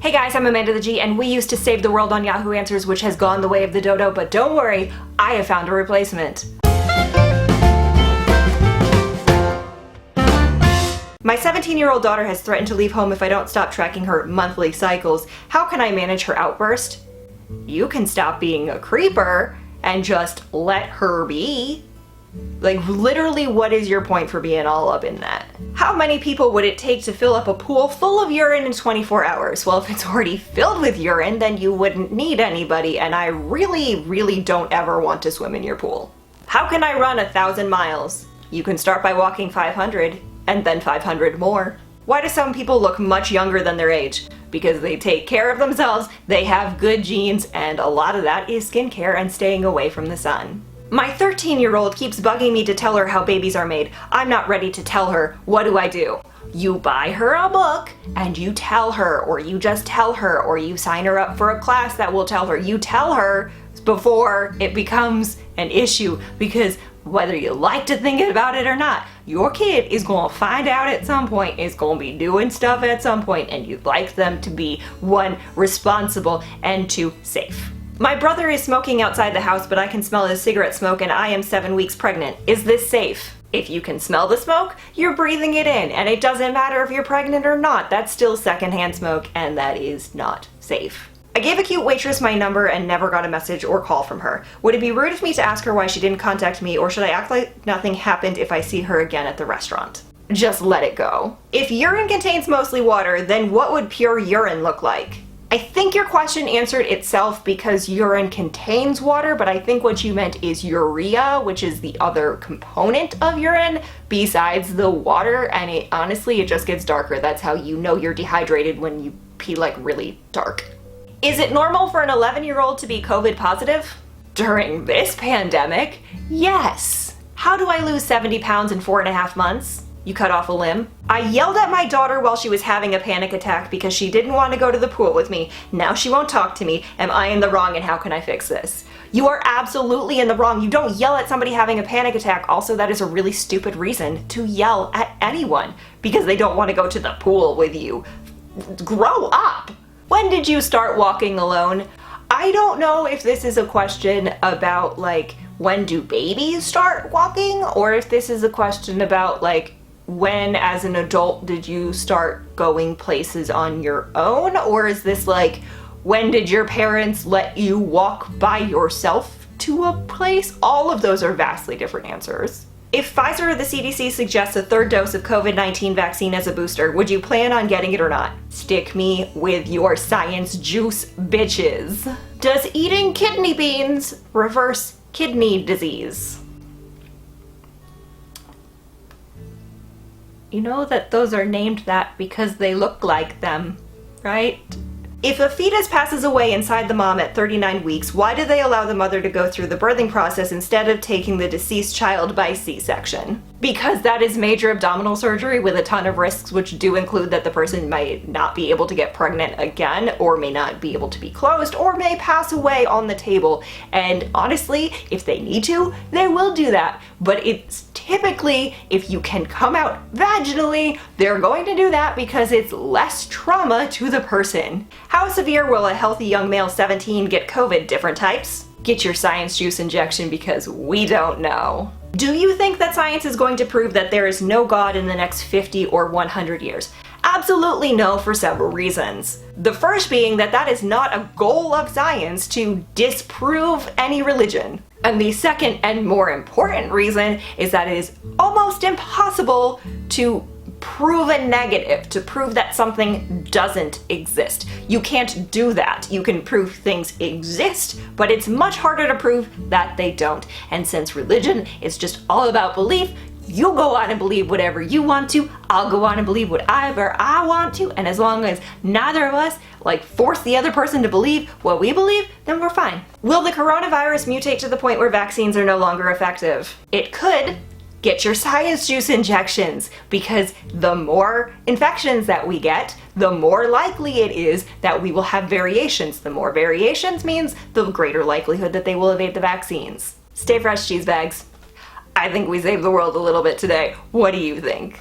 Hey guys, I'm Amanda the G, and we used to save the world on Yahoo Answers, which has gone the way of the dodo, but don't worry, I have found a replacement. My 17-year-old daughter has threatened to leave home if I don't stop tracking her monthly cycles. How can I manage her outburst? You can stop being a creeper and just let her be. Like, literally, what is your point for being all up in that? How many people would it take to fill up a pool full of urine in 24 hours? Well, if it's already filled with urine, then you wouldn't need anybody, and I really don't ever want to swim in your pool. How can I run 1,000 miles? You can start by walking 500, and then 500 more. Why do some people look much younger than their age? Because they take care of themselves, they have good genes, and a lot of that is skincare and staying away from the sun. My 13-year-old keeps bugging me to tell her how babies are made. I'm not ready to tell her. What do? You buy her a book and you tell her, or you just tell her, or you sign her up for a class that will tell her. You tell her before it becomes an issue, because whether you like to think about it or not, your kid is going to find out at some point, is going to be doing stuff at some point, and you'd like them to be, 1, responsible, and 2, safe. My brother is smoking outside the house, but I can smell his cigarette smoke and I am 7 weeks pregnant. Is this safe? If you can smell the smoke, you're breathing it in, and it doesn't matter if you're pregnant or not. That's still secondhand smoke, and that is not safe. I gave a cute waitress my number and never got a message or call from her. Would it be rude of me to ask her why she didn't contact me, or should I act like nothing happened if I see her again at the restaurant? Just let it go. If urine contains mostly water, then what would pure urine look like? I think your question answered itself because urine contains water, but I think what you meant is urea, which is the other component of urine besides the water, and honestly, it just gets darker. That's how you know you're dehydrated, when you pee like really dark. Is it normal for an 11-year-old to be COVID positive? During this pandemic, yes. How do I lose 70 pounds in 4.5 months? You cut off a limb. I yelled at my daughter while she was having a panic attack because she didn't want to go to the pool with me. Now she won't talk to me. Am I in the wrong, and how can I fix this? You are absolutely in the wrong. You don't yell at somebody having a panic attack. Also, that is a really stupid reason to yell at anyone because they don't want to go to the pool with you. Grow up. When did you start walking alone? I don't know if this is a question about, like, when do babies start walking, or if this is a question about, like, when as an adult did you start going places on your own? Or is this like, when did your parents let you walk by yourself to a place? All of those are vastly different answers. If Pfizer or the CDC suggests a 3rd dose of COVID-19 vaccine as a booster, would you plan on getting it or not? Stick me with your science juice, bitches. Does eating kidney beans reverse kidney disease? You know that those are named that because they look like them, right? If a fetus passes away inside the mom at 39 weeks, why do they allow the mother to go through the birthing process instead of taking the deceased child by C-section? Because that is major abdominal surgery with a ton of risks, which do include that the person might not be able to get pregnant again, or may not be able to be closed, or may pass away on the table. And honestly, if they need to, they will do that. But it's typically, if you can come out vaginally, they're going to do that because it's less trauma to the person. How severe will a healthy young male 17 get COVID? Different types? Get your science juice injection because we don't know. Do you think that science is going to prove that there is no God in the next 50 or 100 years? Absolutely no, for several reasons. The first being that that is not a goal of science to disprove any religion. And the second and more important reason is that it is almost impossible to prove a negative, to prove that something doesn't exist. You can't do that. You can prove things exist, but it's much harder to prove that they don't. And since religion is just all about belief, you go on and believe whatever you want to, I'll go on and believe whatever I want to, and as long as neither of us force the other person to believe what we believe, then we're fine. Will the coronavirus mutate to the point where vaccines are no longer effective? It could. Get your science juice injections, because the more infections that we get, the more likely it is that we will have variations. The more variations means the greater likelihood that they will evade the vaccines. Stay fresh, cheese bags. I think we saved the world a little bit today. What do you think?